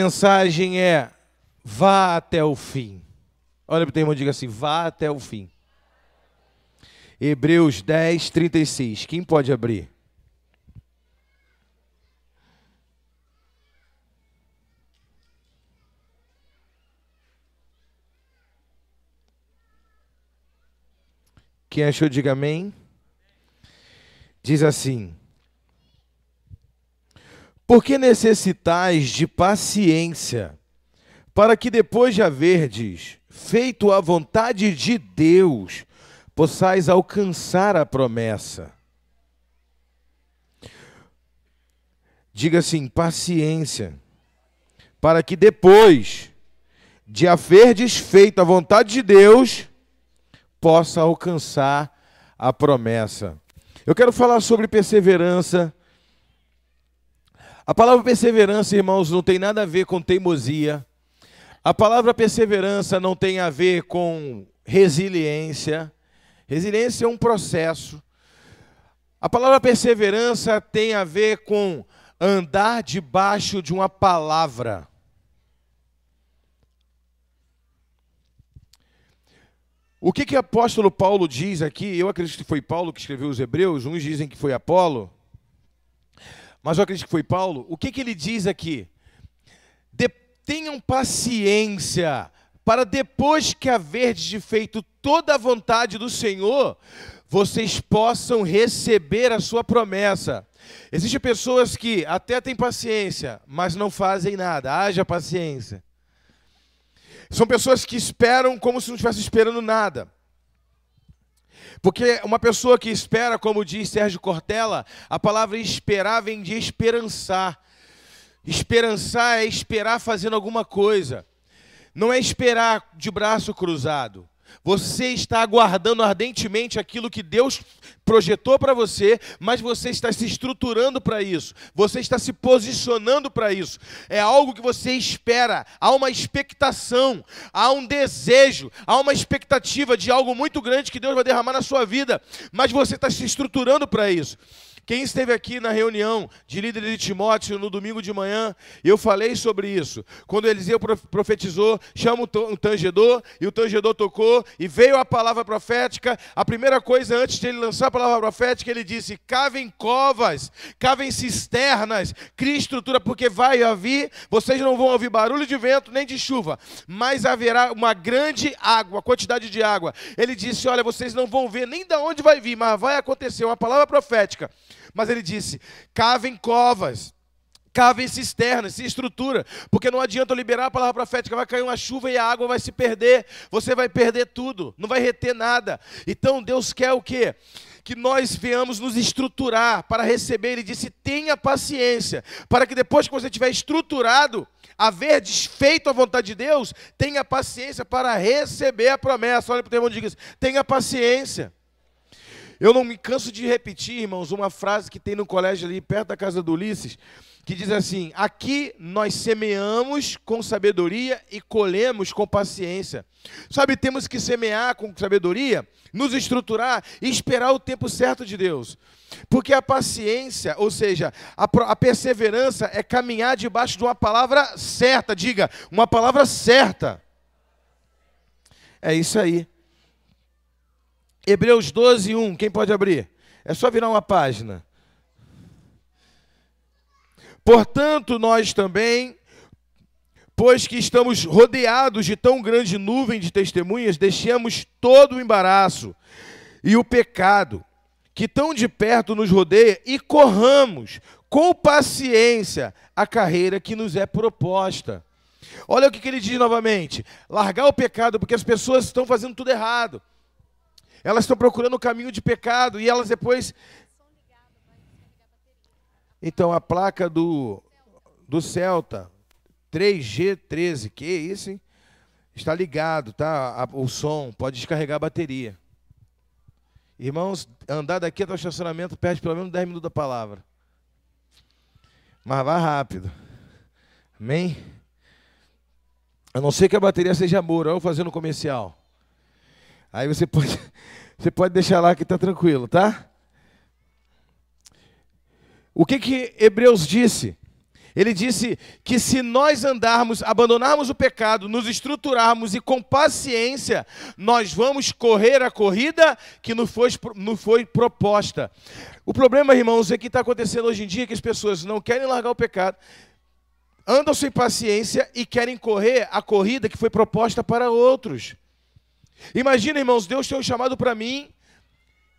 mensagem é: vá até o fim. Olha para o teu irmão e diga assim: vá até o fim. Hebreus 10, 36. Quem pode abrir? Quem achou, diga amém. Diz assim: porque necessitais de paciência, para que depois de haverdes feito a vontade de Deus, possais alcançar a promessa. Diga assim: paciência, para que depois de haverdes feito a vontade de Deus, possa alcançar a promessa. Eu quero falar sobre perseverança. A palavra perseverança, irmãos, não tem nada a ver com teimosia. A palavra perseverança não tem a ver com resiliência. Resiliência é um processo. A palavra perseverança tem a ver com andar debaixo de uma palavra. O que o apóstolo Paulo diz aqui? Eu acredito que foi Paulo que escreveu os Hebreus, uns dizem que foi Apolo, mas eu acredito que foi Paulo. O que ele diz aqui? Tenham paciência, para depois que haverdes feito toda a vontade do Senhor, vocês possam receber a sua promessa. Existem pessoas que até têm paciência, mas não fazem nada. Haja paciência. São pessoas que esperam como se não estivesse esperando nada. Porque uma pessoa que espera, como diz Sérgio Cortella, a palavra esperar vem de esperançar. Esperançar é esperar fazendo alguma coisa. Não é esperar de braço cruzado. Você está aguardando ardentemente aquilo que Deus projetou para você, mas você está se estruturando para isso. Você está se posicionando para isso. É algo que você espera. Há uma expectação, há um desejo, há uma expectativa de algo muito grande que Deus vai derramar na sua vida, mas você está se estruturando para isso. Quem esteve aqui na reunião de líderes de Timóteo no domingo de manhã, eu falei sobre isso. Quando Eliseu profetizou, chama o tangedor, e o tangedor tocou, e veio a palavra profética. A primeira coisa, antes de ele lançar a palavra profética, ele disse: cavem covas, cavem cisternas, criem estrutura, porque vai haver, vocês não vão ouvir barulho de vento nem de chuva, mas haverá uma grande água, quantidade de água. Ele disse: olha, vocês não vão ver nem de onde vai vir, mas vai acontecer, uma palavra profética. Mas ele disse: cavem covas, cavem cisternas, se estrutura, porque não adianta eu liberar a palavra profética, vai cair uma chuva e a água vai se perder, você vai perder tudo, não vai reter nada. Então Deus quer o quê? Que nós venhamos nos estruturar para receber. Ele disse: tenha paciência, para que depois que você tiver estruturado, haver desfeito a vontade de Deus, tenha paciência para receber a promessa. Olha para o teu irmão e diga: tenha paciência. Eu não me canso de repetir, irmãos, uma frase que tem no colégio ali perto da casa do Ulisses, que diz assim: aqui nós semeamos com sabedoria e colhemos com paciência. Sabe, temos que semear com sabedoria, nos estruturar e esperar o tempo certo de Deus. Porque a paciência, ou seja, a perseverança é caminhar debaixo de uma palavra certa. Diga, uma palavra certa. É isso aí. Hebreus 12, 1, quem pode abrir? É só virar uma página. Portanto, nós também, pois que estamos rodeados de tão grande nuvem de testemunhas, deixemos todo o embaraço e o pecado que tão de perto nos rodeia e corramos com paciência a carreira que nos é proposta. Olha o que ele diz novamente: largar o pecado, porque as pessoas estão fazendo tudo errado. Elas estão procurando o caminho de pecado e elas depois... Então, a placa do Celta 3G13, que isso, hein? Está ligado, tá? O som, pode descarregar a bateria. Irmãos, andar daqui até o estacionamento perde pelo menos 10 minutos da palavra. Mas vai rápido. Amém? A não ser que a bateria seja Moura, eu fazendo comercial. Aí você pode deixar lá que está tranquilo, tá? O que Hebreus disse? Ele disse que se nós andarmos, abandonarmos o pecado, nos estruturarmos e com paciência, nós vamos correr a corrida que nos foi proposta. O problema, irmãos, é que está acontecendo hoje em dia que as pessoas não querem largar o pecado, andam sem paciência e querem correr a corrida que foi proposta para outros. Imagina, irmãos, Deus tem um chamado para mim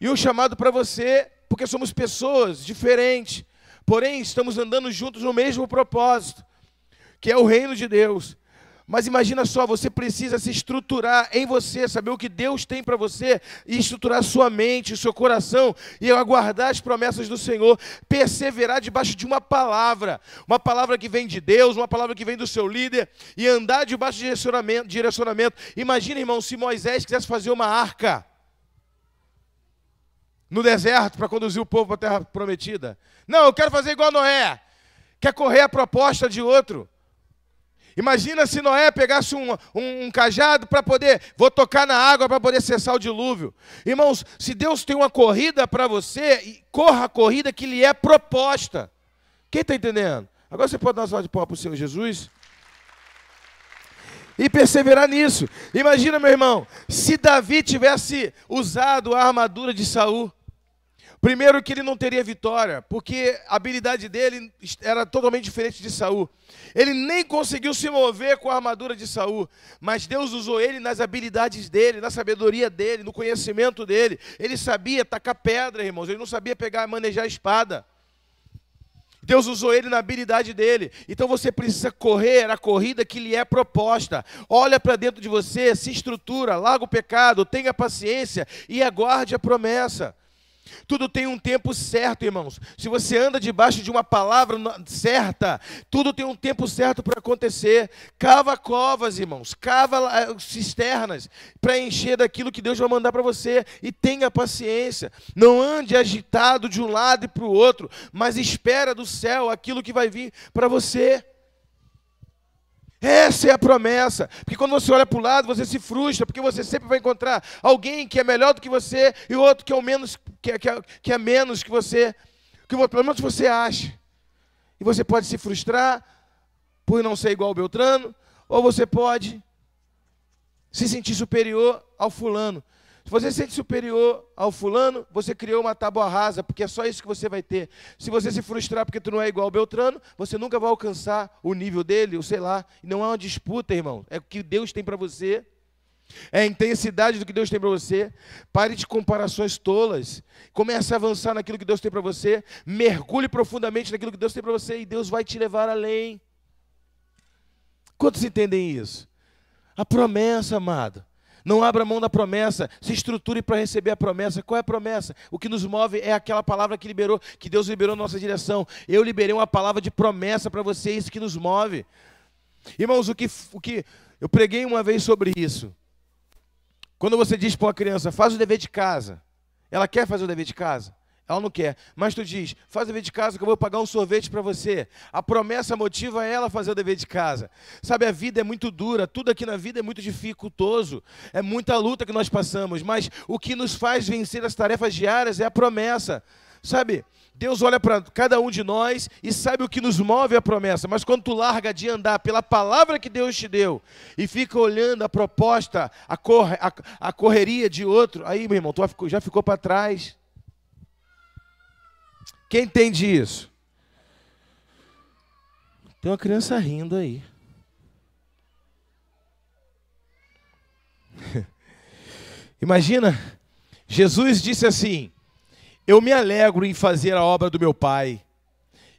e um chamado para você, porque somos pessoas diferentes, porém estamos andando juntos no mesmo propósito, que é o reino de Deus. Mas imagina só, você precisa se estruturar em você, saber o que Deus tem para você, e estruturar sua mente, o seu coração, e aguardar as promessas do Senhor, perseverar debaixo de uma palavra que vem de Deus, uma palavra que vem do seu líder, e andar debaixo de direcionamento. Imagina, irmão, se Moisés quisesse fazer uma arca no deserto para conduzir o povo para a terra prometida. Não, eu quero fazer igual Noé, quer correr a proposta de outro. Imagina se Noé pegasse um cajado para poder, vou tocar na água para poder cessar o dilúvio. Irmãos, se Deus tem uma corrida para você, corra a corrida que lhe é proposta. Quem está entendendo? Agora você pode dar uma salva de palmas para o Senhor Jesus? E perseverar nisso. Imagina, meu irmão, se Davi tivesse usado a armadura de Saul. Primeiro que ele não teria vitória, porque a habilidade dele era totalmente diferente de Saul. Ele nem conseguiu se mover com a armadura de Saul, mas Deus usou ele nas habilidades dele, na sabedoria dele, no conhecimento dele. Ele sabia tacar pedra, irmãos, ele não sabia pegar e manejar a espada. Deus usou ele na habilidade dele. Então você precisa correr a corrida que lhe é proposta. Olha para dentro de você, se estrutura, larga o pecado, tenha paciência e aguarde a promessa. Tudo tem um tempo certo, irmãos. Se você anda debaixo de uma palavra certa, tudo tem um tempo certo para acontecer. Cava covas, irmãos, cava cisternas para encher daquilo que Deus vai mandar para você. E tenha paciência. Não ande agitado de um lado e para o outro, mas espera do céu aquilo que vai vir para você. Essa é a promessa, porque quando você olha para o lado, você se frustra, porque você sempre vai encontrar alguém que é melhor do que você e outro que é o menos, que é menos que você, que pelo menos você acha. E você pode se frustrar por não ser igual ao Beltrano, ou você pode se sentir superior ao fulano. Se você se sente superior ao fulano, você criou uma tábua rasa, porque é só isso que você vai ter. Se você se frustrar porque tu não é igual ao Beltrano, você nunca vai alcançar o nível dele, ou sei lá. Não é uma disputa, irmão. É o que Deus tem para você. É a intensidade do que Deus tem para você. Pare de comparações tolas. Comece a avançar naquilo que Deus tem para você. Mergulhe profundamente naquilo que Deus tem para você e Deus vai te levar além. Quantos entendem isso? A promessa, amado. Não abra mão da promessa, se estruture para receber a promessa. Qual é a promessa? O que nos move é aquela palavra que Deus liberou na nossa direção. Eu liberei uma palavra de promessa para você, isso que nos move. Irmãos, o que eu preguei uma vez sobre isso. Quando você diz para uma criança, faz o dever de casa, ela quer fazer o dever de casa? Ela não quer, mas tu diz, faz o dever de casa que eu vou pagar um sorvete para você. A promessa motiva ela a fazer o dever de casa. Sabe, a vida é muito dura, tudo aqui na vida é muito dificultoso, é muita luta que nós passamos, mas o que nos faz vencer as tarefas diárias é a promessa. Sabe, Deus olha para cada um de nós e sabe o que nos move a promessa, mas quando tu larga de andar pela palavra que Deus te deu e fica olhando a proposta, a correria de outro, aí, meu irmão, tu já ficou para trás. Quem entende isso? Tem uma criança rindo aí. Imagina, Jesus disse assim, eu me alegro em fazer a obra do meu Pai.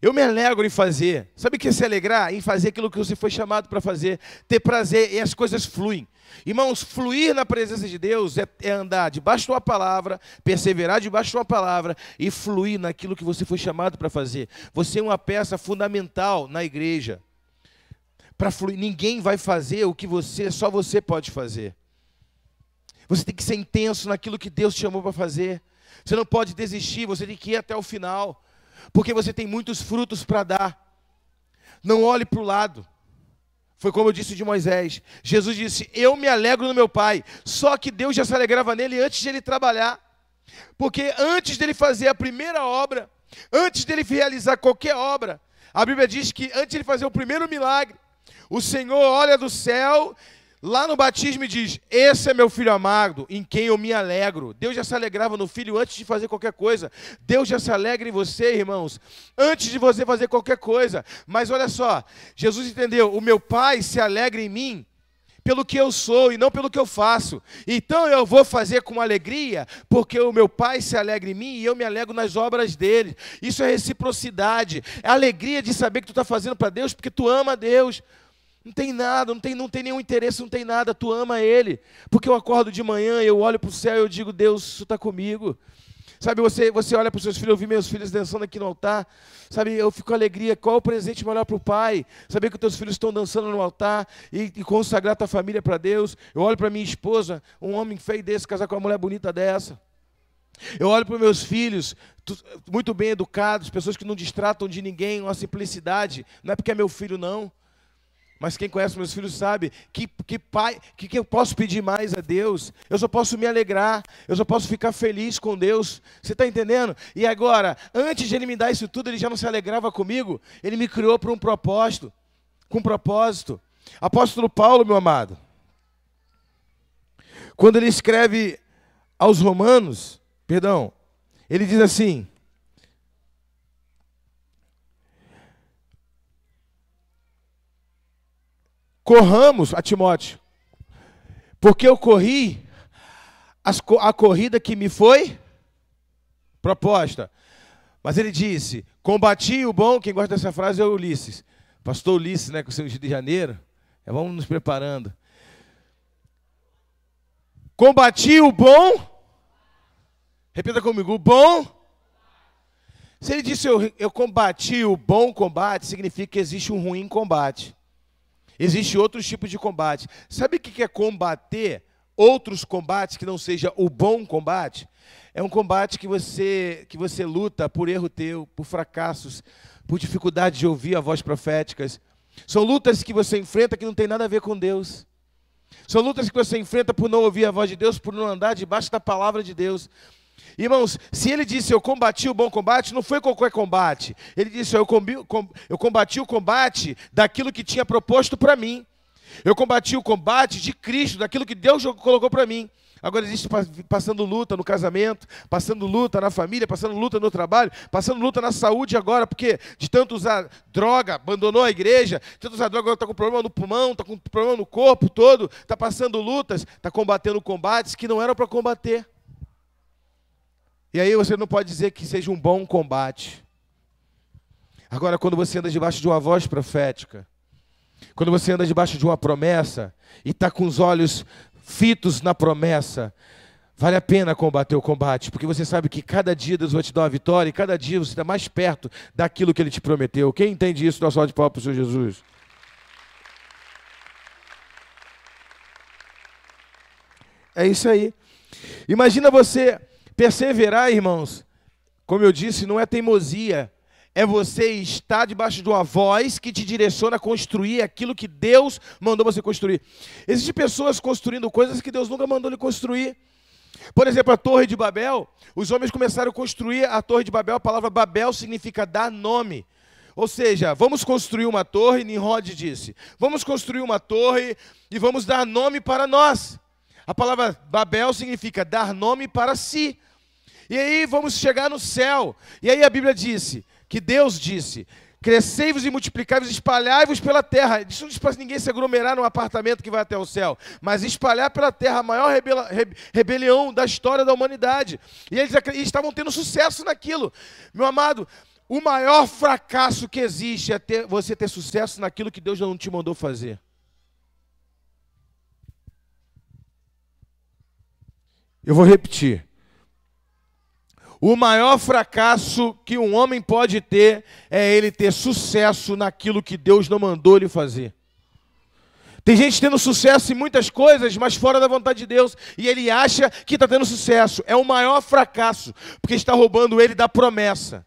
Eu me alegro em fazer. Sabe o que é se alegrar? Em fazer aquilo que você foi chamado para fazer. Ter prazer e as coisas fluem. Irmãos, fluir na presença de Deus é andar debaixo de uma palavra, perseverar debaixo de uma palavra e fluir naquilo que você foi chamado para fazer. Você é uma peça fundamental na igreja. Para fluir, ninguém vai fazer o que só você pode fazer. Você tem que ser intenso naquilo que Deus te chamou para fazer. Você não pode desistir, você tem que ir até o final. Porque você tem muitos frutos para dar. Não olhe para o lado. Foi como eu disse de Moisés. Jesus disse, eu me alegro no meu Pai. Só que Deus já se alegrava nele antes de ele trabalhar. Porque antes dele fazer a primeira obra, antes dele realizar qualquer obra, A Bíblia diz que antes de ele fazer o primeiro milagre, o Senhor olha do céu, lá no batismo e diz: esse é meu filho amado, em quem eu me alegro. Deus já se alegrava no filho antes de fazer qualquer coisa. Deus já se alegra em você, irmãos, antes de você fazer qualquer coisa. Mas olha só, Jesus entendeu: o meu Pai se alegra em mim pelo que eu sou e não pelo que eu faço. Então eu vou fazer com alegria, porque o meu Pai se alegra em mim e eu me alegro nas obras dele. Isso é reciprocidade, é a alegria de saber que tu está fazendo para Deus, porque tu ama a Deus. Não tem nada, não tem nenhum interesse, não tem nada, tu ama Ele. Porque eu acordo de manhã, eu olho para o céu e eu digo: Deus, tu está comigo. Sabe, você olha para os seus filhos, eu vi meus filhos dançando aqui no altar. Sabe, eu fico com alegria. Qual o presente melhor para o pai? Saber que os teus filhos estão dançando no altar e consagrar tua família para Deus. Eu olho para minha esposa, um homem feio desse, casar com uma mulher bonita dessa. Eu olho para os meus filhos, muito bem educados, pessoas que não distratam de ninguém, uma simplicidade. Não é porque é meu filho, não. Mas quem conhece meus filhos sabe que eu posso pedir mais a Deus. Eu só posso me alegrar, eu só posso ficar feliz com Deus. Você está entendendo? E agora, antes de Ele me dar isso tudo, Ele já não se alegrava comigo. Ele me criou para um propósito, com um propósito. Apóstolo Paulo, meu amado, quando ele escreve aos Romanos, ele diz assim: corramos a Timóteo, porque eu corri a corrida que me foi proposta. Mas ele disse: combati o bom. Quem gosta dessa frase é o Ulisses, pastor Ulisses, né, com o seu Rio de Janeiro. Vamos nos preparando. Combati o bom. Repita comigo: o bom. Se ele disse eu combati o bom combate, significa que existe um ruim combate. Existe outros tipos de combate. Sabe o que é combater outros combates que não seja o bom combate? É um combate que você luta por erro teu, por fracassos, por dificuldade de ouvir a voz proféticas. São lutas que você enfrenta que não tem nada a ver com Deus. São lutas que você enfrenta por não ouvir a voz de Deus, por não andar debaixo da palavra de Deus. Irmãos, se ele disse eu combati o bom combate, não foi qualquer combate. Ele disse eu combati o combate daquilo que tinha proposto para mim. Eu combati o combate de Cristo, daquilo que Deus colocou para mim. Agora existe passando luta no casamento, passando luta na família, passando luta no trabalho, passando luta na saúde agora, porque de tanto usar droga, abandonou a igreja, de tanto usar droga, agora está com problema no pulmão, está com problema no corpo todo, está passando lutas, está combatendo combates que não eram para combater. E aí você não pode dizer que seja um bom combate. Agora, quando você anda debaixo de uma voz profética, quando você anda debaixo de uma promessa e está com os olhos fitos na promessa, vale a pena combater o combate, porque você sabe que cada dia Deus vai te dar uma vitória e cada dia você está mais perto daquilo que Ele te prometeu. Quem entende isso, dá uma salva de palmas para o Senhor Jesus. É isso aí. Imagina você perseverar, irmãos. Como eu disse, não é teimosia. É você estar debaixo de uma voz que te direciona a construir aquilo que Deus mandou você construir. Existem pessoas construindo coisas que Deus nunca mandou ele construir. Por exemplo, a Torre de Babel. Os homens começaram a construir a Torre de Babel. A palavra Babel significa dar nome. Ou seja, vamos construir uma torre, Nimrod disse. Vamos construir uma torre e vamos dar nome para nós. A palavra Babel significa dar nome para si. E aí vamos chegar no céu. E aí a Bíblia disse, que Deus disse: crescei-vos e multiplicai-vos, espalhai-vos pela terra. Isso não diz para ninguém se aglomerar num apartamento que vai até o céu, mas espalhar pela terra, a maior rebelião da história da humanidade. E eles estavam tendo sucesso naquilo. Meu amado, o maior fracasso que existe é você ter sucesso naquilo que Deus não te mandou fazer. Eu vou repetir. O maior fracasso que um homem pode ter é ele ter sucesso naquilo que Deus não mandou ele fazer. Tem gente tendo sucesso em muitas coisas, mas fora da vontade de Deus, e ele acha que está tendo sucesso. É o maior fracasso, porque está roubando ele da promessa.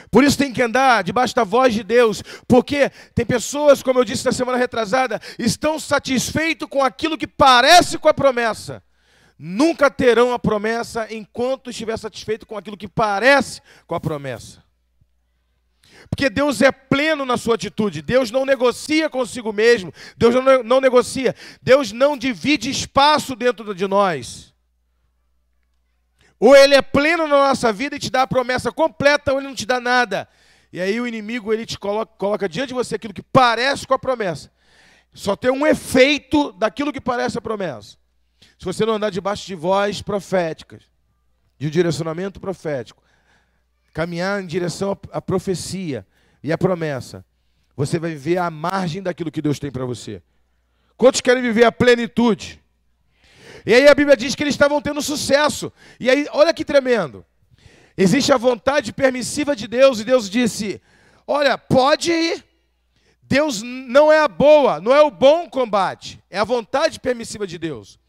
Por isso tem que andar debaixo da voz de Deus, porque tem pessoas, como eu disse na semana retrasada, estão satisfeitos com aquilo que parece com a promessa. nunca terão a promessa enquanto estiver satisfeito com aquilo que parece com a promessa. Porque Deus é pleno na sua atitude. Deus não negocia consigo mesmo. Deus não negocia. Deus não divide espaço dentro de nós. Ou Ele é pleno na nossa vida e te dá a promessa completa, ou Ele não te dá nada. E aí o inimigo ele te coloca diante de você aquilo que parece com a promessa. Só tem um efeito daquilo que parece a promessa. Se você não andar debaixo de voz proféticas, de direcionamento profético, caminhar em direção à profecia e à promessa, você vai viver à margem daquilo que Deus tem para você. Quantos querem viver a plenitude? E aí a Bíblia diz que eles estavam tendo sucesso. E aí, olha que tremendo. Existe a vontade permissiva de Deus, e Deus disse, olha, pode ir. Deus não é a boa, não é o bom combate, é a vontade permissiva de Deus.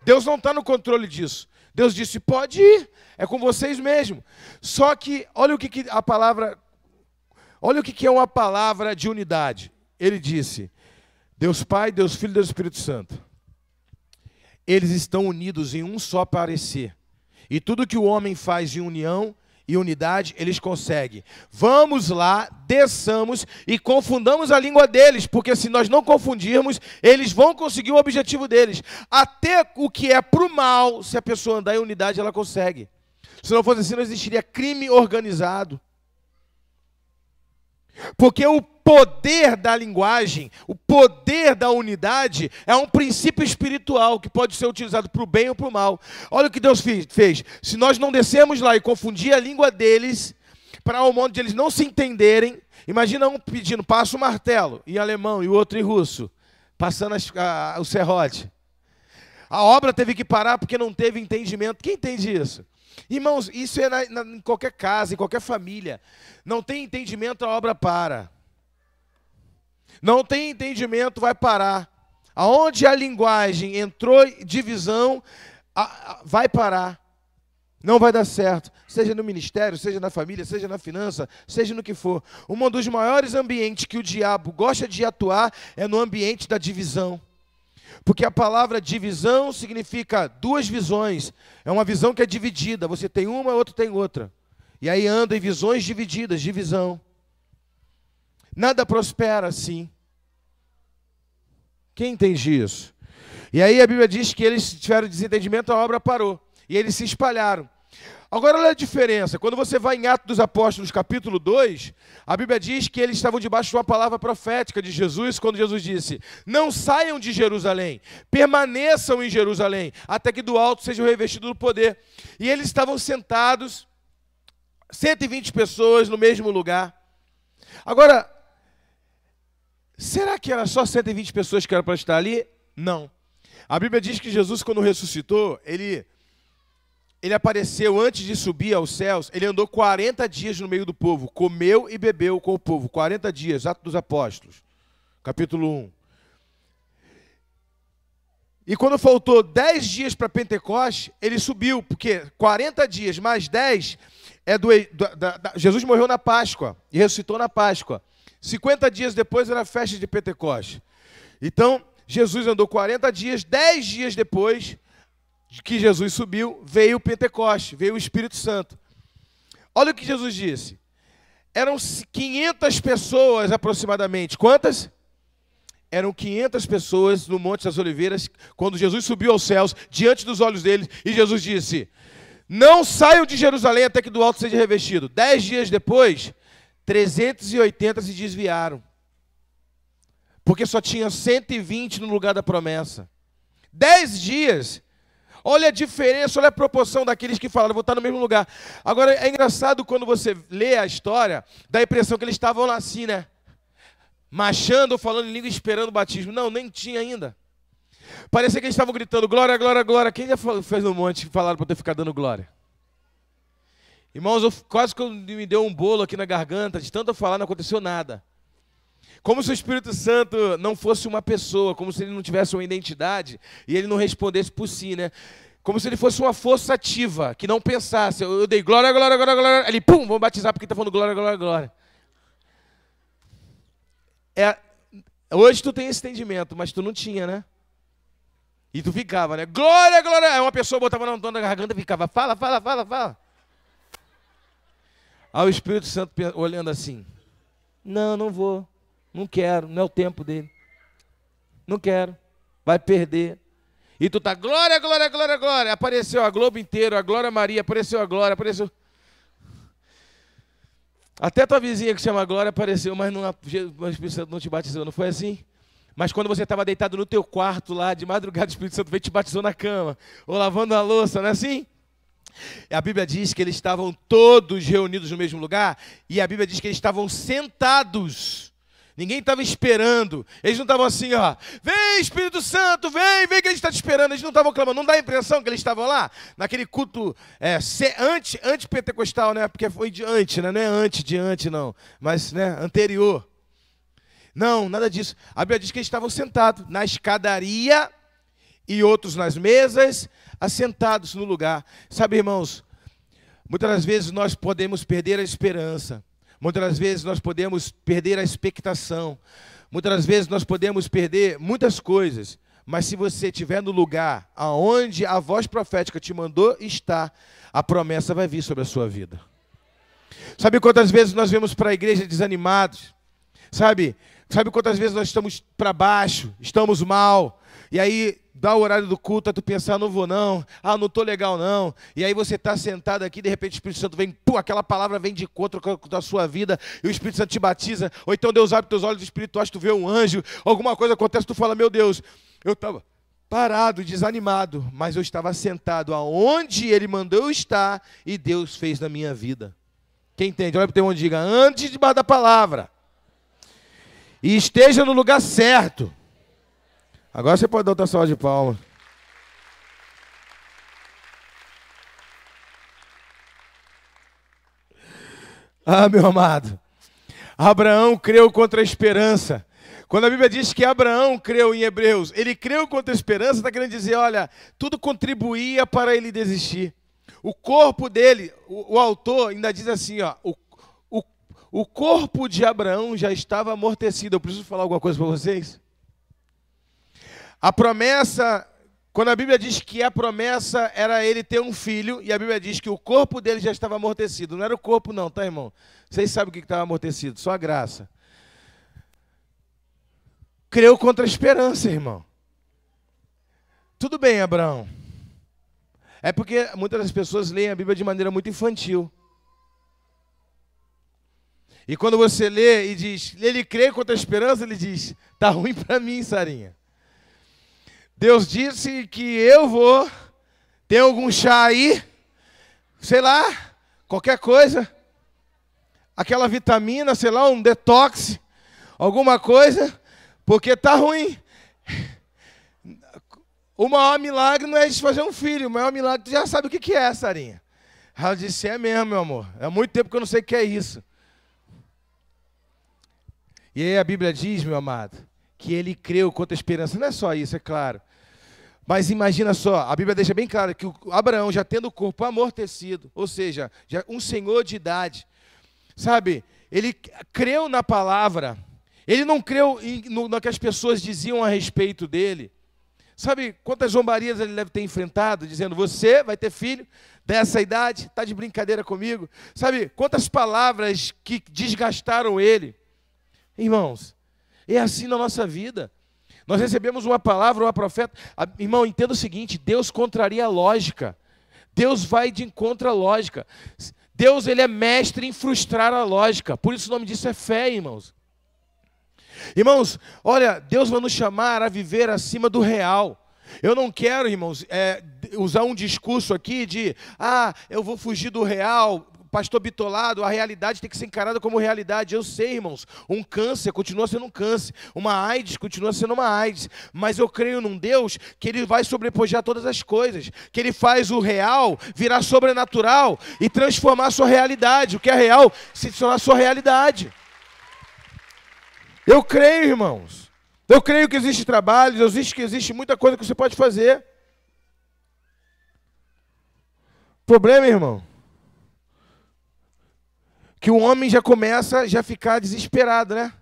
Deus não está no controle disso. Deus disse, pode ir, é com vocês mesmo. Só que, olha o que a palavra, olha o que é uma palavra de unidade. Ele disse, Deus Pai, Deus Filho e Deus Espírito Santo. Eles estão unidos em um só parecer. E tudo que o homem faz em união e unidade, eles conseguem. Vamos lá, desçamos e confundamos a língua deles, porque se nós não confundirmos, eles vão conseguir o objetivo deles. Até o que é para o mal, se a pessoa andar em unidade, ela consegue. Se não fosse assim, não existiria crime organizado. Porque o poder da linguagem, o poder da unidade é um princípio espiritual que pode ser utilizado para o bem ou para o mal. Olha o que Deus fez. Se nós não descermos lá e confundir a língua deles, para o modo de eles não se entenderem, imagina um pedindo, passa o martelo em alemão e o outro em russo, passando o serrote. A obra teve que parar porque não teve entendimento. Quem entende isso? Irmãos, isso é em qualquer casa, em qualquer família. Não tem entendimento, a obra para. Não tem entendimento, vai parar. Aonde a linguagem entrou divisão, vai parar. Não vai dar certo. Seja no ministério, seja na família, seja na finança, seja no que for. Um dos maiores ambientes que o diabo gosta de atuar é no ambiente da divisão. Porque a palavra divisão significa duas visões. É uma visão que é dividida. Você tem uma, outro tem outra. E aí anda em visões divididas, divisão. Nada prospera assim. Quem entende isso? E aí a Bíblia diz que eles tiveram desentendimento, a obra parou. E eles se espalharam. Agora olha a diferença. Quando você vai em Atos dos Apóstolos, capítulo 2, a Bíblia diz que eles estavam debaixo de uma palavra profética de Jesus, quando Jesus disse, não saiam de Jerusalém, permaneçam em Jerusalém, até que do alto sejam revestidos do poder. E eles estavam sentados, 120 pessoas no mesmo lugar. Agora, será que era só 120 pessoas que eram para estar ali? Não. A Bíblia diz que Jesus, quando ressuscitou, ele apareceu antes de subir aos céus, ele andou 40 dias no meio do povo, comeu e bebeu com o povo, 40 dias, Atos dos Apóstolos, capítulo 1. E quando faltou 10 dias para Pentecoste, ele subiu, porque 40 dias mais 10, Jesus morreu na Páscoa e ressuscitou na Páscoa. 50 dias depois era a festa de Pentecoste. Então, Jesus andou 40 dias, 10 dias depois que Jesus subiu, veio o Pentecoste, veio o Espírito Santo. Olha o que Jesus disse. Eram 500 pessoas aproximadamente. Quantas? Eram 500 pessoas no Monte das Oliveiras, quando Jesus subiu aos céus, diante dos olhos deles, e Jesus disse, não saiam de Jerusalém até que do alto seja revestido. 10 dias depois, 380 se desviaram. Porque só tinha 120 no lugar da promessa. 10 dias. Olha a diferença, olha a proporção daqueles que falaram, vou estar no mesmo lugar. Agora, é engraçado quando você lê a história, dá a impressão que eles estavam lá assim, né? Marchando, falando em língua, esperando o batismo. Não, nem tinha ainda. Parecia que eles estavam gritando, glória, glória, glória. Quem já fez no monte que falaram para eu ficar dando glória? Irmãos, quase que me deu um bolo aqui na garganta, de tanto eu falar, não aconteceu nada. Como se o Espírito Santo não fosse uma pessoa, como se ele não tivesse uma identidade e ele não respondesse por si, né? Como se ele fosse uma força ativa, que não pensasse. Eu dei glória, glória, glória, glória. Ele, pum, vamos batizar porque está falando glória, glória, glória. Hoje tu tem esse entendimento, mas tu não tinha, né? E tu ficava, né? Glória, glória. Aí uma pessoa botava na na garganta e ficava, fala, fala, fala, fala. Aí o Espírito Santo olhando assim, não, não vou, não quero, não é o tempo dele. Não quero, vai perder. E tu tá, glória, glória, glória, glória. Apareceu a Globo inteira, a Glória Maria, apareceu a Glória, apareceu... Até tua vizinha que chama Glória apareceu, mas não, o Espírito Santo não te batizou, não foi assim? Mas quando você estava deitado no teu quarto lá, de madrugada, o Espírito Santo veio e te batizou na cama, ou lavando a louça, não é assim? A Bíblia diz que eles estavam todos reunidos no mesmo lugar, e a Bíblia diz que eles estavam sentados. Ninguém estava esperando. Eles não estavam assim, ó, vem Espírito Santo, vem que a gente está te esperando. Eles não estavam clamando. Não dá a impressão que eles estavam lá, naquele culto anti-pentecostal, né? Porque foi de antes, né? Não é antes, não. Mas, né, anterior. Não, nada disso. A Bíblia diz que eles estavam sentados na escadaria e outros nas mesas, assentados no lugar. Sabe, irmãos, muitas das vezes nós podemos perder a esperança. Muitas das vezes nós podemos perder a expectação. Muitas das vezes nós podemos perder muitas coisas. Mas se você estiver no lugar aonde a voz profética te mandou estar, a promessa vai vir sobre a sua vida. Sabe quantas vezes nós vemos para a igreja desanimados? Sabe quantas vezes nós estamos para baixo, estamos mal, e aí dá o horário do culto, aí tu pensar, não vou não, não estou legal não, e aí você está sentado aqui, de repente o Espírito Santo vem, aquela palavra vem de encontro com a sua vida, e o Espírito Santo te batiza, ou então Deus abre teus olhos espirituais, tu vê um anjo, alguma coisa acontece, tu fala, meu Deus, eu estava parado, desanimado, mas eu estava sentado aonde Ele mandou eu estar, e Deus fez na minha vida. Quem entende? Olha para o teu irmão e diga, antes debaixo da palavra, e esteja no lugar certo. Agora você pode dar outra salva de palmas. Meu amado. Abraão creu contra a esperança. Quando a Bíblia diz que Abraão creu em Hebreus, ele creu contra a esperança, está querendo dizer, olha, tudo contribuía para ele desistir. O corpo dele, o autor ainda diz assim, ó, o corpo de Abraão já estava amortecido. Eu preciso falar alguma coisa para vocês? A promessa, quando a Bíblia diz que a promessa era ele ter um filho, e a Bíblia diz que o corpo dele já estava amortecido. Não era o corpo não, tá, irmão? Vocês sabem o que estava amortecido, só a graça. Creu contra a esperança, irmão. Tudo bem, Abraão. É porque muitas das pessoas leem a Bíblia de maneira muito infantil. E quando você lê e diz, ele crê contra a esperança, ele diz, tá ruim para mim, Sarinha. Deus disse que eu vou, tem algum chá aí, sei lá, qualquer coisa, aquela vitamina, sei lá, um detox, alguma coisa, porque tá ruim. O maior milagre não é de fazer um filho, o maior milagre, tu já sabe o que é, Sarinha. Ela disse, é mesmo, meu amor, é muito tempo que eu não sei o que é isso. E aí a Bíblia diz, meu amado, que ele creu contra a esperança. Não é só isso, é claro. Mas imagina só, a Bíblia deixa bem claro que o Abraão, já tendo o corpo amortecido, ou seja, já um senhor de idade, sabe, ele creu na palavra, ele não creu no que as pessoas diziam a respeito dele. Sabe quantas zombarias ele deve ter enfrentado, dizendo, você vai ter filho dessa idade, está de brincadeira comigo? Sabe quantas palavras que desgastaram ele? Irmãos, é assim na nossa vida. Nós recebemos uma palavra, uma profeta. Irmão, entenda o seguinte, Deus contraria a lógica. Deus vai de encontro à lógica. Deus, ele é mestre em frustrar a lógica. Por isso o nome disso é fé, irmãos. Irmãos, olha, Deus vai nos chamar a viver acima do real. Eu não quero, irmãos, usar um discurso aqui de, eu vou fugir do real, pastor bitolado, a realidade tem que ser encarada como realidade. Eu sei, irmãos, um câncer continua sendo um câncer, uma AIDS continua sendo uma AIDS, mas eu creio num Deus que Ele vai sobrepujar todas as coisas, que Ele faz o real virar sobrenatural e transformar a sua realidade, o que é real se tornar a sua realidade. Eu creio, irmãos, eu creio que existe trabalho, que existe muita coisa que você pode fazer. O problema, irmão, que o homem já começa a ficar desesperado, né?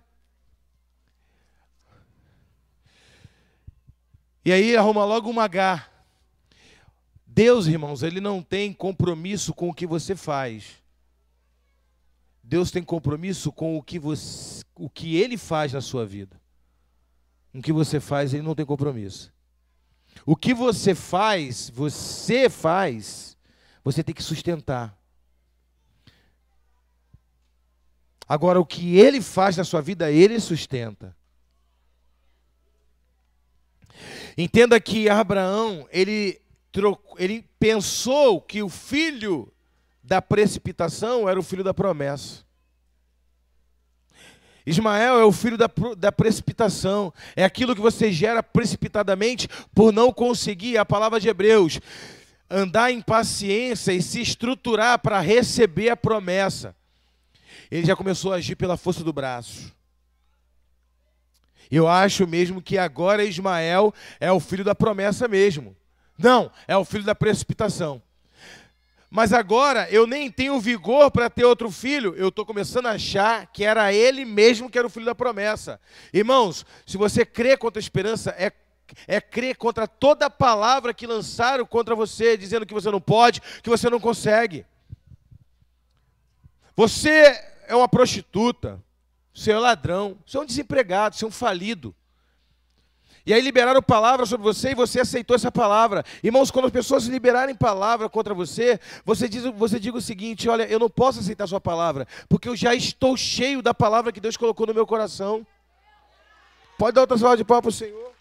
E aí arruma logo uma H. Deus, irmãos, ele não tem compromisso com o que você faz. Deus tem compromisso com o que ele faz na sua vida. O que você faz, ele não tem compromisso. O que você faz, você tem que sustentar. Agora, o que ele faz na sua vida, ele sustenta. Entenda que Abraão, ele pensou que o filho da precipitação era o filho da promessa. Ismael é o filho da precipitação. É aquilo que você gera precipitadamente por não conseguir, a palavra de Hebreus, andar em paciência e se estruturar para receber a promessa. Ele já começou a agir pela força do braço. Eu acho mesmo que agora Ismael é o filho da promessa mesmo. Não, é o filho da precipitação. Mas agora eu nem tenho vigor para ter outro filho. Eu estou começando a achar que era ele mesmo que era o filho da promessa. Irmãos, se você crê contra a esperança, é crer contra toda a palavra que lançaram contra você, dizendo que você não pode, que você não consegue. Você é uma prostituta, você é um ladrão, você é um desempregado, você é um falido. E aí liberaram palavra sobre você e você aceitou essa palavra. Irmãos, quando as pessoas liberarem palavra contra você, você diga o seguinte: olha, eu não posso aceitar a sua palavra, porque eu já estou cheio da palavra que Deus colocou no meu coração. Pode dar outra salva de palmas para o Senhor.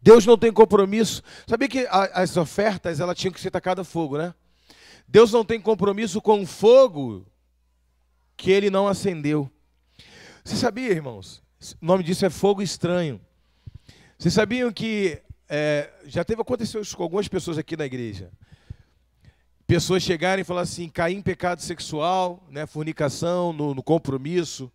Deus não tem compromisso. Sabia que as ofertas elas tinham que ser tacadas a fogo, né? Deus não tem compromisso com fogo que ele não acendeu. Você sabia, irmãos? O nome disso é fogo estranho. Vocês sabiam que já aconteceu isso com algumas pessoas aqui na igreja? Pessoas chegarem e falar assim, cair em pecado sexual, né, fornicação, no compromisso.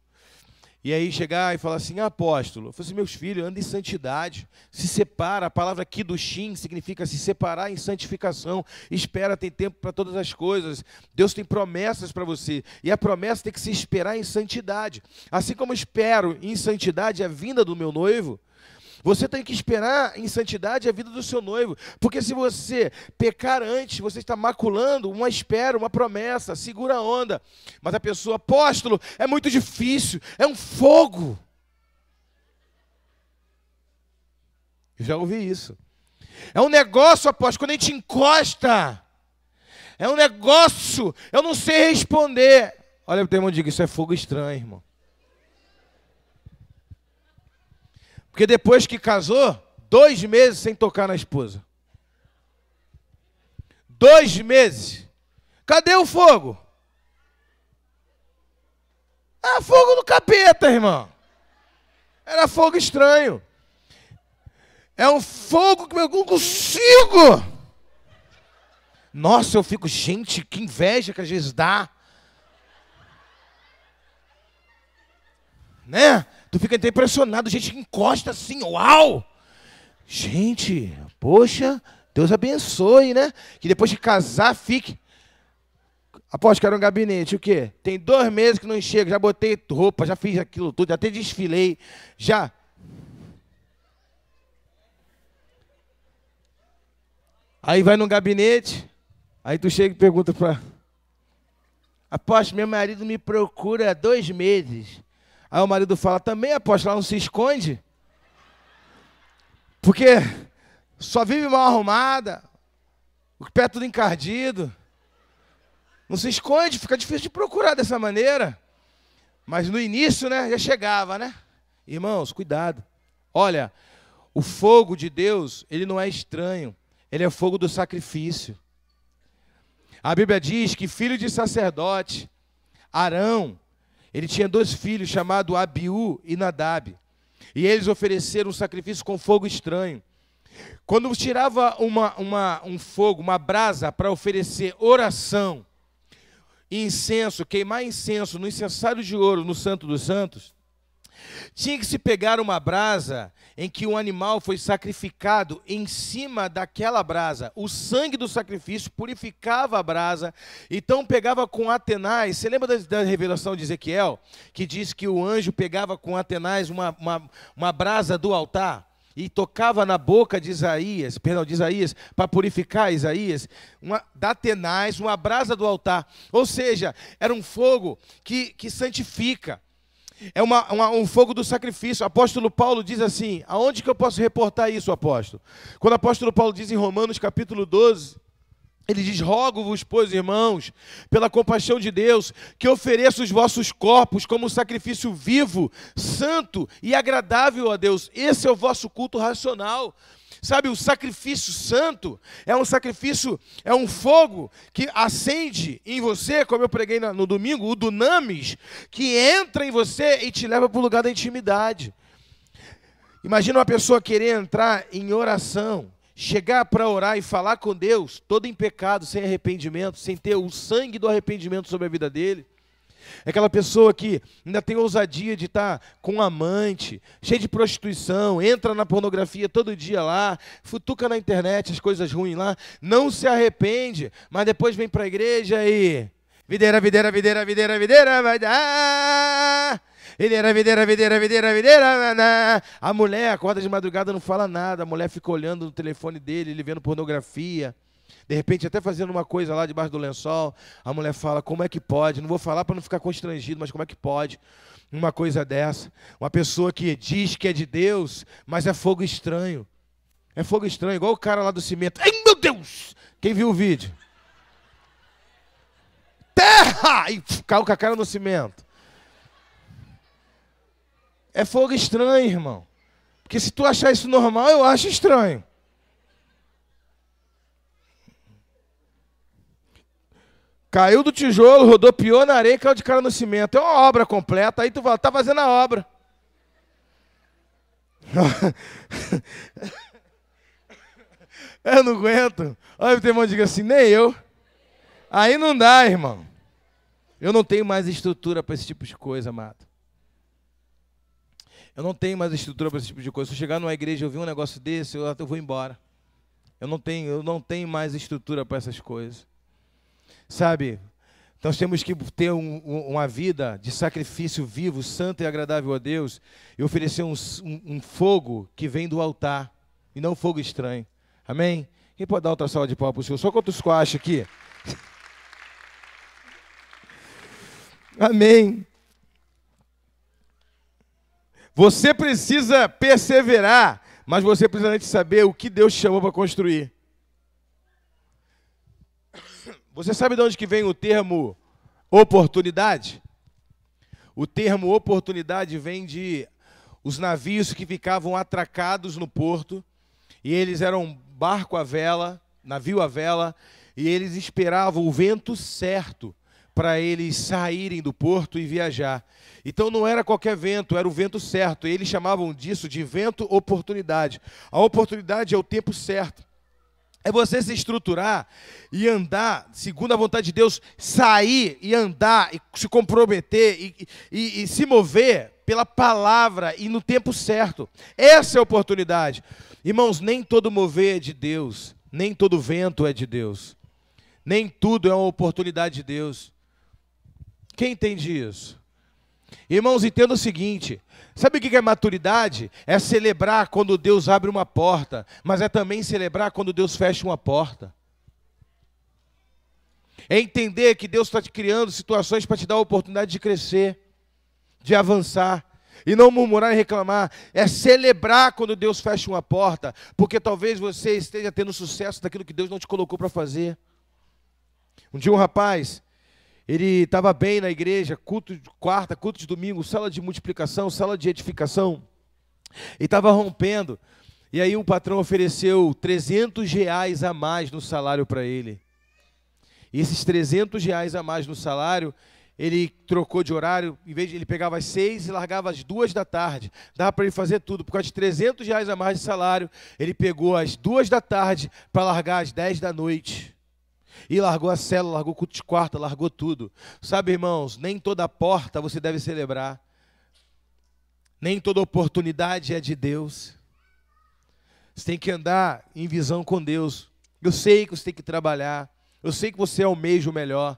E aí chegar e falar assim, apóstolo, eu falei assim, meus filhos, andem em santidade, se separa, a palavra aqui do Shin significa se separar em santificação, espera, tem tempo para todas as coisas, Deus tem promessas para você, e a promessa tem que se esperar em santidade, assim como eu espero em santidade a vinda do meu noivo, você tem que esperar em santidade a vida do seu noivo, porque se você pecar antes, você está maculando uma espera, uma promessa, segura a onda. Mas a pessoa, apóstolo, é muito difícil, é um fogo. Eu já ouvi isso. É um negócio, apóstolo, quando a gente encosta, é um negócio, eu não sei responder. Olha, o teu irmão diga, isso é fogo estranho, irmão. Porque depois que casou, 2 meses sem tocar na esposa. 2 meses. Cadê o fogo? Ah, fogo do capeta, irmão. Era fogo estranho. É um fogo que eu não consigo. Nossa, eu fico, gente, que inveja que às vezes dá. Né? Tu fica até impressionado, gente que encosta assim, uau! Gente, poxa, Deus abençoe, né? Que depois de casar, fique. Após que era um gabinete, o quê? Tem 2 meses que não chega, já botei roupa, já fiz aquilo tudo, já até desfilei, já. Aí vai no gabinete, aí tu chega e pergunta para... Apóstolo, meu marido me procura há 2 meses. Aí o marido fala, também, apóstolo, ela não se esconde? Porque só vive mal arrumada, o pé tudo encardido. Não se esconde, fica difícil de procurar dessa maneira. Mas no início, né, já chegava, né? Irmãos, cuidado. Olha, o fogo de Deus, ele não é estranho. Ele é o fogo do sacrifício. A Bíblia diz que filho de sacerdote, Arão, ele tinha 2 filhos chamados Abiú e Nadab. E eles ofereceram um sacrifício com fogo estranho. Quando tirava um fogo, uma brasa para oferecer oração, incenso, queimar incenso no incensário de ouro, no Santo dos Santos, Tinha que se pegar uma brasa em que um animal foi sacrificado em cima daquela brasa. O sangue do sacrifício purificava a brasa. Então pegava com Atenaz. Você lembra da revelação de Ezequiel? Que diz que o anjo pegava com Atenaz uma brasa do altar e tocava na boca de Isaías, para purificar Isaías, da Atenaz, uma brasa do altar. Ou seja, era um fogo que santifica. É um fogo do sacrifício. O apóstolo Paulo diz assim, aonde que eu posso reportar isso, apóstolo? Quando o apóstolo Paulo diz em Romanos capítulo 12, ele diz, rogo-vos, pois, irmãos, pela compaixão de Deus, que ofereça os vossos corpos como um sacrifício vivo, santo e agradável a Deus. Esse é o vosso culto racional. Sabe, o sacrifício santo é um sacrifício, é um fogo que acende em você, como eu preguei no domingo, o dunamis, que entra em você e te leva para o lugar da intimidade. Imagina uma pessoa querer entrar em oração, chegar para orar e falar com Deus, todo em pecado, sem arrependimento, sem ter o sangue do arrependimento sobre a vida dele. É aquela pessoa que ainda tem ousadia de estar com um amante, cheio de prostituição, entra na pornografia todo dia lá, futuca na internet as coisas ruins lá, não se arrepende, mas depois vem para a igreja e... Videira, videira, videira, videira, videira, vai dar... Videira, videira, videira, videira, videira... A mulher acorda de madrugada, não fala nada, a mulher fica olhando no telefone dele, ele vendo pornografia... De repente, até fazendo uma coisa lá debaixo do lençol, a mulher fala, como é que pode? Não vou falar para não ficar constrangido, mas como é que pode uma coisa dessa? Uma pessoa que diz que é de Deus, mas é fogo estranho. É fogo estranho, igual o cara lá do cimento. Ai, meu Deus! Quem viu o vídeo? Terra! E caiu com a cara no cimento. É fogo estranho, irmão. Porque se tu achar isso normal, eu acho estranho. Caiu do tijolo, rodopiou na areia e caiu de cara no cimento. É uma obra completa. Aí tu fala, tá fazendo a obra. Eu não aguento. Olha o teu irmão diga assim, nem eu. Aí não dá, irmão. Eu não tenho mais estrutura para esse tipo de coisa, amado. Eu não tenho mais estrutura para esse tipo de coisa. Se eu chegar numa igreja e eu ver um negócio desse, eu vou embora. Eu não tenho mais estrutura para essas coisas. Sabe, nós temos que ter uma vida de sacrifício vivo, santo e agradável a Deus, e oferecer um fogo que vem do altar, e não um fogo estranho. Amém? Quem pode dar outra salva de palmas para o Senhor? Só quantos squash aqui. Amém. Você precisa perseverar, mas você precisa antes saber o que Deus te chamou para construir. Você sabe de onde que vem o termo oportunidade? O termo oportunidade vem de os navios que ficavam atracados no porto, e eles eram barco à vela, navio à vela, e eles esperavam o vento certo para eles saírem do porto e viajar. Então não era qualquer vento, era o vento certo. E eles chamavam disso de vento oportunidade. A oportunidade é o tempo certo. É você se estruturar e andar, segundo a vontade de Deus, sair e andar, e se comprometer e se mover pela palavra e no tempo certo. Essa é a oportunidade. Irmãos, nem todo mover é de Deus, nem todo vento é de Deus. Nem tudo é uma oportunidade de Deus. Quem entende isso? Irmãos, entenda o seguinte, sabe o que é maturidade? É celebrar quando Deus abre uma porta, mas é também celebrar quando Deus fecha uma porta. É entender que Deus está te criando situações para te dar a oportunidade de crescer, de avançar, e não murmurar e reclamar. É celebrar quando Deus fecha uma porta, porque talvez você esteja tendo sucesso daquilo que Deus não te colocou para fazer. Um dia um rapaz... ele estava bem na igreja, culto de quarta, culto de domingo, sala de multiplicação, sala de edificação. E estava rompendo. E aí o patrão ofereceu R$300 a mais no salário para ele. E esses R$300 a mais no salário, ele trocou de horário. Em vez de ele pegava às 6 e largava às 2 da tarde. Dava para ele fazer tudo. Por causa de R$300 a mais de salário, ele pegou às 2 da tarde para largar às 10 da noite. E largou a célula, largou o culto de quarta, largou tudo. Sabe, irmãos, nem toda porta você deve celebrar. Nem toda oportunidade é de Deus. Você tem que andar em visão com Deus. Eu sei que você tem que trabalhar. Eu sei que você almeja o melhor.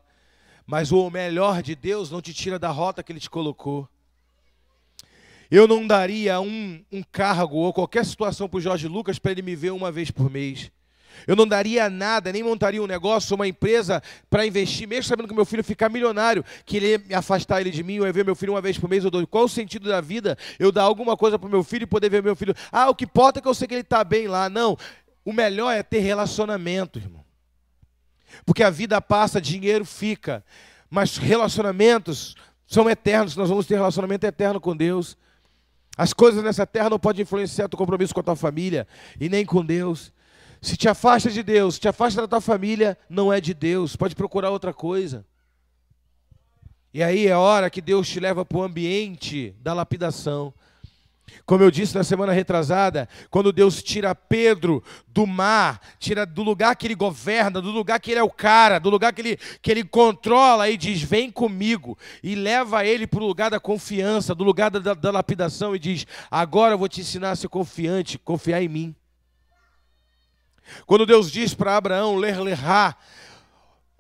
Mas o melhor de Deus não te tira da rota que Ele te colocou. Eu não daria um cargo ou qualquer situação para o Jorge Lucas para ele me ver uma vez por mês. Eu não daria nada, nem montaria um negócio, uma empresa para investir, mesmo sabendo que meu filho ficar milionário, que ele ia afastar ele de mim, eu ia ver meu filho uma vez por mês. Qual o sentido da vida? Eu dar alguma coisa para o meu filho e poder ver meu filho. O que importa é que eu sei que ele está bem lá. Não, o melhor é ter relacionamento, irmão. Porque a vida passa, dinheiro fica. Mas relacionamentos são eternos, nós vamos ter relacionamento eterno com Deus. As coisas nessa terra não podem influenciar teu compromisso com a tua família e nem com Deus. Se te afasta de Deus, se te afasta da tua família, não é de Deus. Pode procurar outra coisa. E aí é hora que Deus te leva para o ambiente da lapidação. Como eu disse na semana retrasada, quando Deus tira Pedro do mar, tira do lugar que ele governa, do lugar que ele é o cara, do lugar que ele controla e diz, vem comigo, e leva ele para o lugar da confiança, do lugar da lapidação e diz, agora eu vou te ensinar a ser confiante, confiar em mim. Quando Deus diz para Abraão, ler-lerá,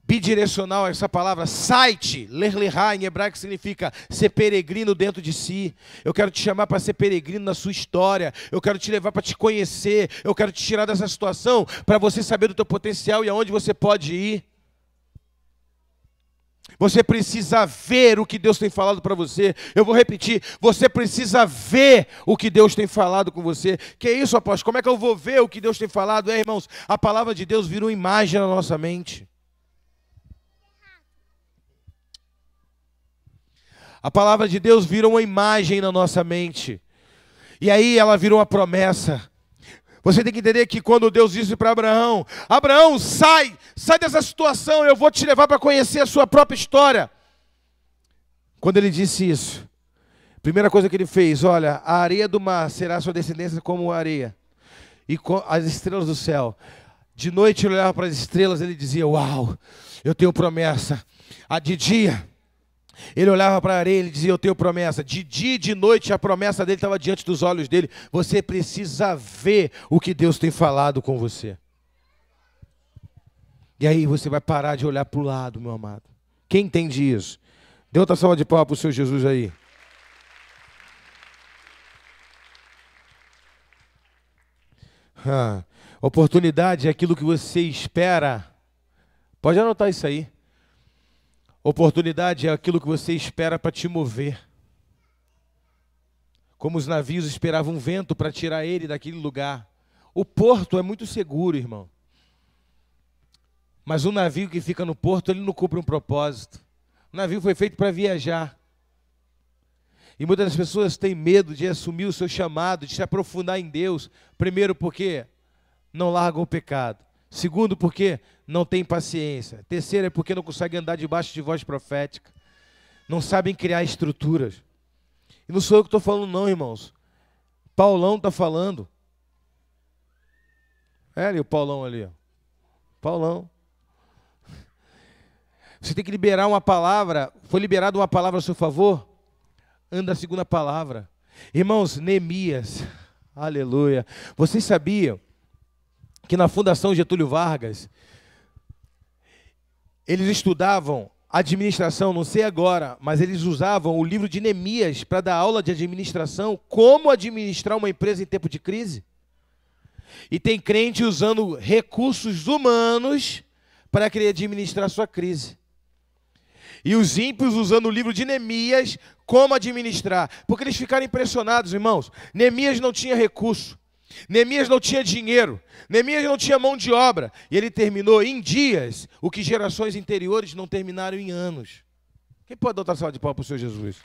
bidirecional essa palavra, site, ler-lerá em hebraico significa ser peregrino dentro de si. Eu quero te chamar para ser peregrino na sua história. Eu quero te levar para te conhecer. Eu quero te tirar dessa situação para você saber do teu potencial e aonde você pode ir. Você precisa ver o que Deus tem falado para você. Eu vou repetir, você precisa ver o que Deus tem falado com você. Que é isso, apóstolo? Como é que eu vou ver o que Deus tem falado? Irmãos, a palavra de Deus vira uma imagem na nossa mente. A palavra de Deus vira uma imagem na nossa mente. E aí ela vira uma promessa. Você tem que entender que quando Deus disse para Abraão, Abraão, sai dessa situação, eu vou te levar para conhecer a sua própria história. Quando ele disse isso, a primeira coisa que ele fez, olha, a areia do mar será a sua descendência como a areia, e as estrelas do céu. De noite ele olhava para as estrelas, ele dizia, uau, eu tenho promessa. De dia, ele olhava para a areia e ele dizia, eu tenho promessa. De dia e de noite a promessa dele estava diante dos olhos dele. Você precisa ver o que Deus tem falado com você. E aí você vai parar de olhar para o lado, meu amado. Quem entende isso? Dê outra salva de palmas para o seu Jesus aí. Oportunidade é aquilo que você espera. Pode anotar isso aí. Oportunidade é aquilo que você espera para te mover. Como os navios esperavam um vento para tirar ele daquele lugar. O porto é muito seguro, irmão. Mas o navio que fica no porto, ele não cumpre um propósito. O navio foi feito para viajar. E muitas das pessoas têm medo de assumir o seu chamado, de se aprofundar em Deus. Primeiro, porque não largam o pecado. Segundo, porque não tem paciência. Terceiro, é porque não conseguem andar debaixo de voz profética. Não sabem criar estruturas. E não sou eu que estou falando não, irmãos. Paulão está falando. É ali o Paulão ali. Ó. Paulão. Você tem que liberar uma palavra. Foi liberada uma palavra a seu favor? Anda segundo a palavra. Irmãos, Neemias. Aleluia. Vocês sabiam que na Fundação Getúlio Vargas, eles estudavam administração, não sei agora, mas eles usavam o livro de Neemias para dar aula de administração, como administrar uma empresa em tempo de crise. E tem crente usando recursos humanos para querer administrar sua crise. E os ímpios usando o livro de Neemias, como administrar. Porque eles ficaram impressionados, irmãos. Neemias não tinha recurso. Neemias não tinha dinheiro, Neemias não tinha mão de obra, e ele terminou em dias o que gerações anteriores não terminaram em anos. Quem pode dar outra salva de palmas para o Senhor Jesus?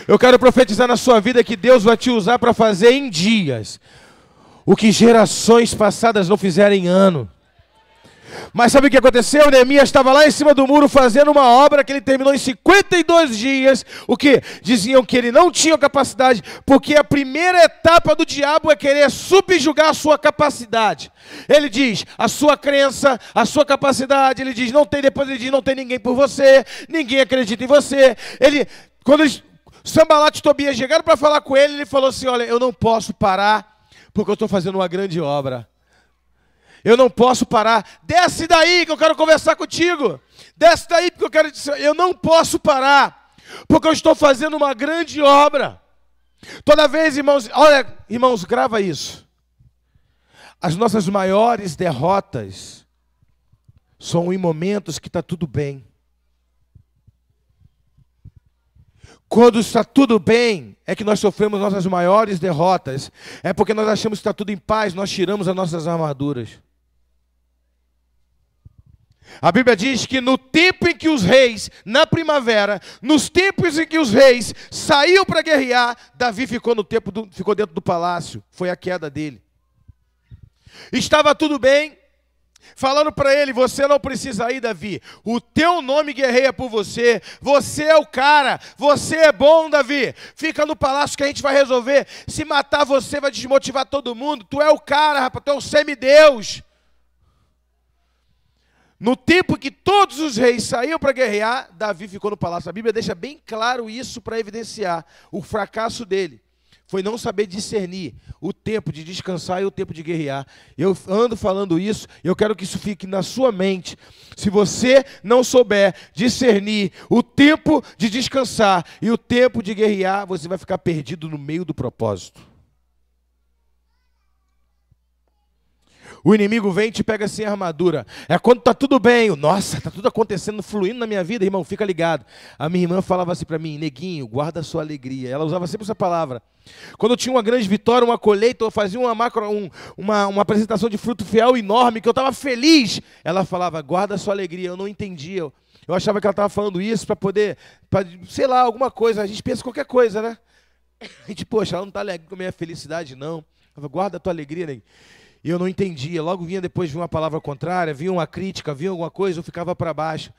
Eu quero profetizar na sua vida que Deus vai te usar para fazer em dias o que gerações passadas não fizeram em ano. Mas sabe o que aconteceu? Neemias estava lá em cima do muro fazendo uma obra que ele terminou em 52 dias. O que? Diziam que ele não tinha capacidade, porque a primeira etapa do diabo é querer subjugar a sua capacidade. Ele diz, a sua crença, a sua capacidade. Ele diz, não tem, depois ele diz, não tem ninguém por você, ninguém acredita em você. Sambalat e Tobias chegaram para falar com ele, ele falou assim, olha, eu não posso parar, porque eu estou fazendo uma grande obra. Eu não posso parar. Desce daí que eu quero conversar contigo. Desce daí porque eu quero dizer, eu não posso parar, porque eu estou fazendo uma grande obra. Toda vez, irmãos, olha, irmãos, grava isso. As nossas maiores derrotas são em momentos que está tudo bem. Quando está tudo bem, é que nós sofremos nossas maiores derrotas. É porque nós achamos que está tudo em paz, nós tiramos as nossas armaduras. A Bíblia diz que no tempo em que os reis, na primavera, nos tempos em que os reis saíam para guerrear, Davi ficou dentro do palácio. Foi a queda dele. Estava tudo bem. Falando para ele, você não precisa ir, Davi. O teu nome guerreia por você. Você é o cara. Você é bom, Davi. Fica no palácio que a gente vai resolver. Se matar você vai desmotivar todo mundo. Tu é o cara, rapaz. Tu é o semideus. No tempo que todos os reis saíam para guerrear, Davi ficou no palácio. A Bíblia deixa bem claro isso para evidenciar o fracasso dele. Foi não saber discernir o tempo de descansar e o tempo de guerrear. Eu ando falando isso, eu quero que isso fique na sua mente. Se você não souber discernir o tempo de descansar e o tempo de guerrear, você vai ficar perdido no meio do propósito. O inimigo vem e te pega sem armadura. É quando está tudo bem. Nossa, está tudo acontecendo, fluindo na minha vida, irmão, fica ligado. A minha irmã falava assim para mim, neguinho, guarda a sua alegria. Ela usava sempre essa palavra. Quando eu tinha uma grande vitória, uma colheita, eu fazia uma apresentação de fruto fiel enorme, que eu estava feliz. Ela falava, guarda a sua alegria. Eu não entendia. Eu achava que ela estava falando isso para poder, sei lá, alguma coisa. A gente pensa em qualquer coisa, né? A gente, poxa, ela não está alegre com a minha felicidade, não. Ela falava, guarda a tua alegria, neguinho. E eu não entendia. Logo vinha depois de uma palavra contrária, vinha uma crítica, vinha alguma coisa, eu ficava para baixo.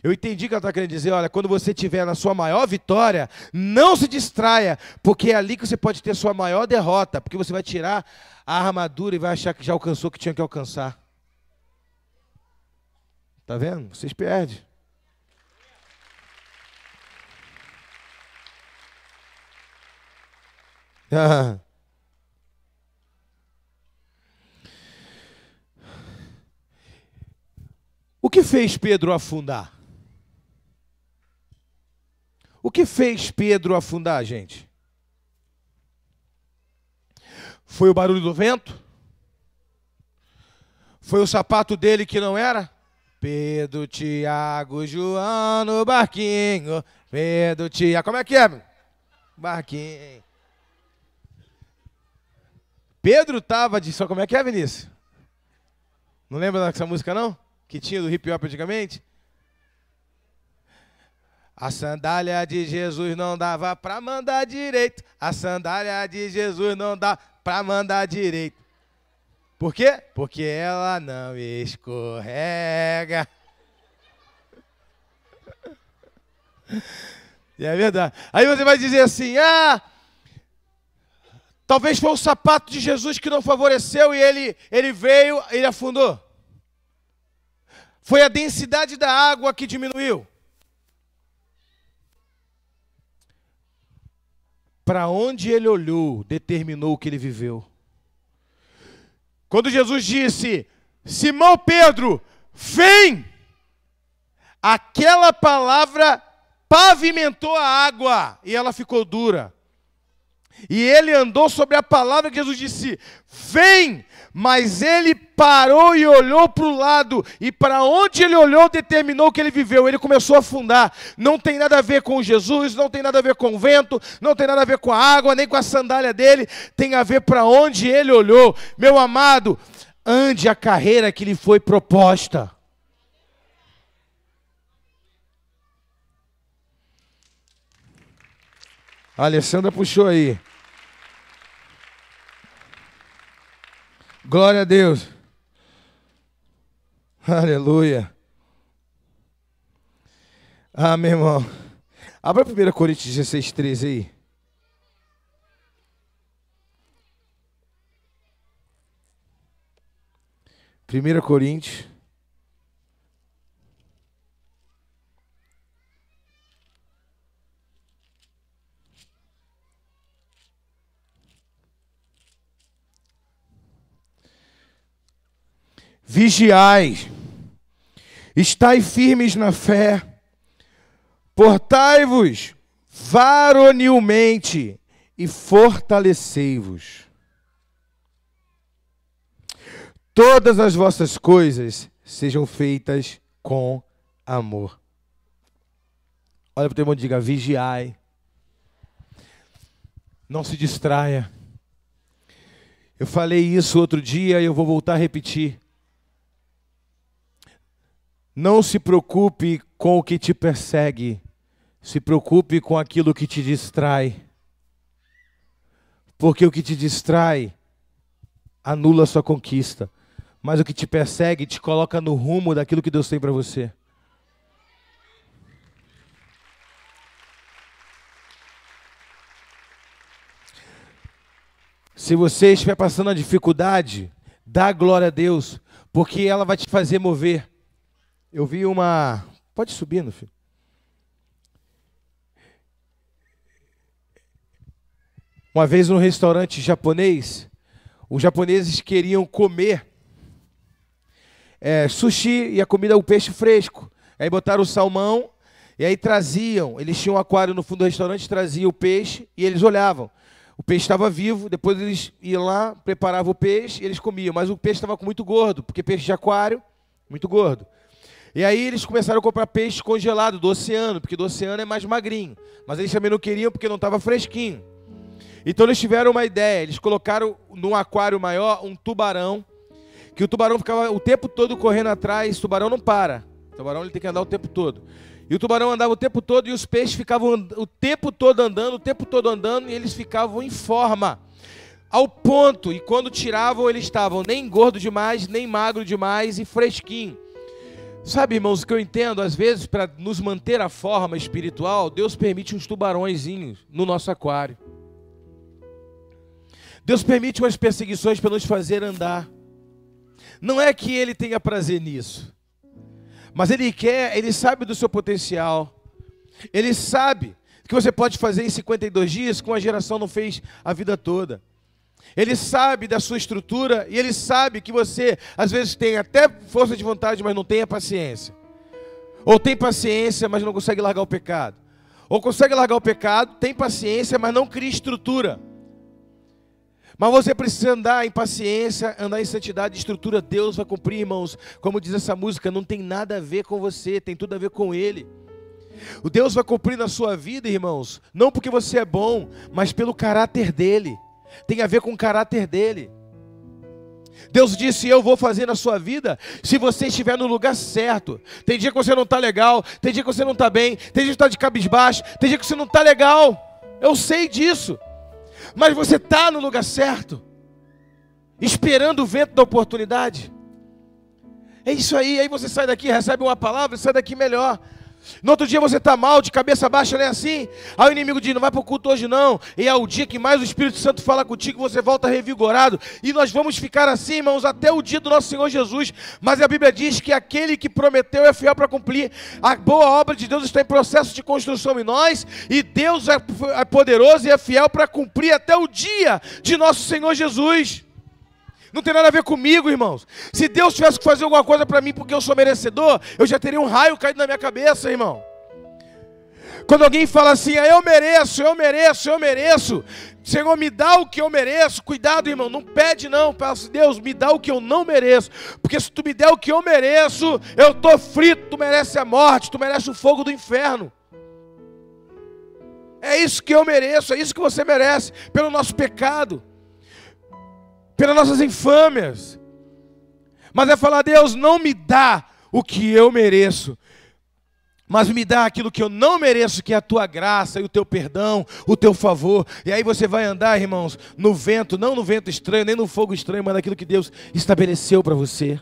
Eu entendi que ela está querendo dizer, olha, quando você estiver na sua maior vitória, não se distraia, porque é ali que você pode ter sua maior derrota, porque você vai tirar a armadura e vai achar que já alcançou o que tinha que alcançar. Tá vendo? Vocês perdem. O que fez Pedro afundar? O que fez Pedro afundar, gente? Foi o barulho do vento? Foi o sapato dele que não era? Pedro, Tiago, João no barquinho. Pedro, Tiago. Como é que é? Barquinho. Pedro estava de... Como é que é, Vinícius? Não lembra dessa música, não? Que tinha do hip hop antigamente? A sandália de Jesus não dava para mandar direito. A sandália de Jesus não dá para mandar direito. Por quê? Porque ela não escorrega. E é verdade. Aí você vai dizer assim, talvez foi o sapato de Jesus que não favoreceu e ele veio, ele afundou. Foi a densidade da água que diminuiu. Para onde ele olhou, determinou o que ele viveu. Quando Jesus disse, Simão Pedro, vem! Aquela palavra pavimentou a água e ela ficou dura. E ele andou sobre a palavra que Jesus disse, vem! Mas ele parou e olhou para o lado, e para onde ele olhou, determinou o que ele viveu. Ele começou a afundar. Não tem nada a ver com Jesus, não tem nada a ver com o vento, não tem nada a ver com a água, nem com a sandália dele. Tem a ver para onde ele olhou. Meu amado, ande a carreira que lhe foi proposta. A Alessandra puxou aí. Glória a Deus. Aleluia. Meu irmão. Abra 1 Coríntios 16, 13 aí. Primeira Coríntios. Vigiai, estai firmes na fé, portai-vos varonilmente e fortalecei-vos. Todas as vossas coisas sejam feitas com amor. Olha para o teu irmão e diga: vigiai. Não se distraia. Eu falei isso outro dia e eu vou voltar a repetir. Não se preocupe com o que te persegue. Se preocupe com aquilo que te distrai. Porque o que te distrai anula a sua conquista. Mas o que te persegue te coloca no rumo daquilo que Deus tem para você. Se você estiver passando uma dificuldade, dá glória a Deus, porque ela vai te fazer mover. Eu vi uma... Pode subir, meu filho. Uma vez num restaurante japonês, os japoneses queriam comer sushi e a comida, o peixe fresco. Aí botaram o salmão e aí traziam. Eles tinham um aquário no fundo do restaurante, traziam o peixe e eles olhavam. O peixe estava vivo, depois eles iam lá, preparavam o peixe e eles comiam. Mas o peixe estava muito gordo, porque peixe de aquário, muito gordo. E aí eles começaram a comprar peixe congelado do oceano, porque do oceano é mais magrinho. Mas eles também não queriam porque não estava fresquinho. Então eles tiveram uma ideia, eles colocaram num aquário maior um tubarão, que o tubarão ficava o tempo todo correndo atrás, o tubarão não para. O tubarão ele tem que andar o tempo todo. E o tubarão andava o tempo todo e os peixes ficavam o tempo todo andando, e eles ficavam em forma. Ao ponto, e quando tiravam, eles estavam nem gordo demais, nem magro demais e fresquinho. Sabe, irmãos, o que eu entendo, às vezes, para nos manter a forma espiritual, Deus permite uns tubarõezinhos no nosso aquário. Deus permite umas perseguições para nos fazer andar. Não é que Ele tenha prazer nisso, mas Ele quer, Ele sabe do seu potencial. Ele sabe que você pode fazer em 52 dias que uma geração não fez a vida toda. Ele sabe da sua estrutura e Ele sabe que você, às vezes, tem até força de vontade, mas não tem a paciência. Ou tem paciência, mas não consegue largar o pecado. Ou consegue largar o pecado, tem paciência, mas não cria estrutura. Mas você precisa andar em paciência, andar em santidade, estrutura, Deus vai cumprir, irmãos. Como diz essa música, não tem nada a ver com você, tem tudo a ver com Ele. O Deus vai cumprir na sua vida, irmãos, não porque você é bom, mas pelo caráter dEle. Tem a ver com o caráter dEle. Deus disse: eu vou fazer na sua vida se você estiver no lugar certo. Tem dia que você não está legal, tem dia que você não está bem, tem dia que está de cabisbaixo, tem dia que você não está legal. Eu sei disso. Mas você está no lugar certo, esperando o vento da oportunidade. É isso aí você sai daqui, recebe uma palavra e sai daqui melhor. No outro dia você está mal, de cabeça baixa, não é assim? Aí o inimigo diz: não vai para o culto hoje não. E é o dia que mais o Espírito Santo fala contigo, você volta revigorado. E nós vamos ficar assim, irmãos, até o dia do nosso Senhor Jesus. Mas a Bíblia diz que aquele que prometeu é fiel para cumprir. A boa obra de Deus está em processo de construção em nós. E Deus é poderoso e é fiel para cumprir até o dia de nosso Senhor Jesus. Não tem nada a ver comigo, irmãos. Se Deus tivesse que fazer alguma coisa para mim porque eu sou merecedor, eu já teria um raio caído na minha cabeça, irmão. Quando alguém fala assim: eu mereço, Senhor, me dá o que eu mereço. Cuidado, irmão, não pede não. Fala assim: Deus, me dá o que eu não mereço. Porque se tu me der o que eu mereço, eu estou frito, tu merece a morte, tu merece o fogo do inferno. É isso que eu mereço, é isso que você merece, pelo nosso pecado, pelas nossas infâmias. Mas é falar: Deus, não me dá o que eu mereço, mas me dá aquilo que eu não mereço, que é a tua graça e o teu perdão, o teu favor. E aí você vai andar, irmãos, no vento, não no vento estranho, nem no fogo estranho, mas naquilo que Deus estabeleceu para você.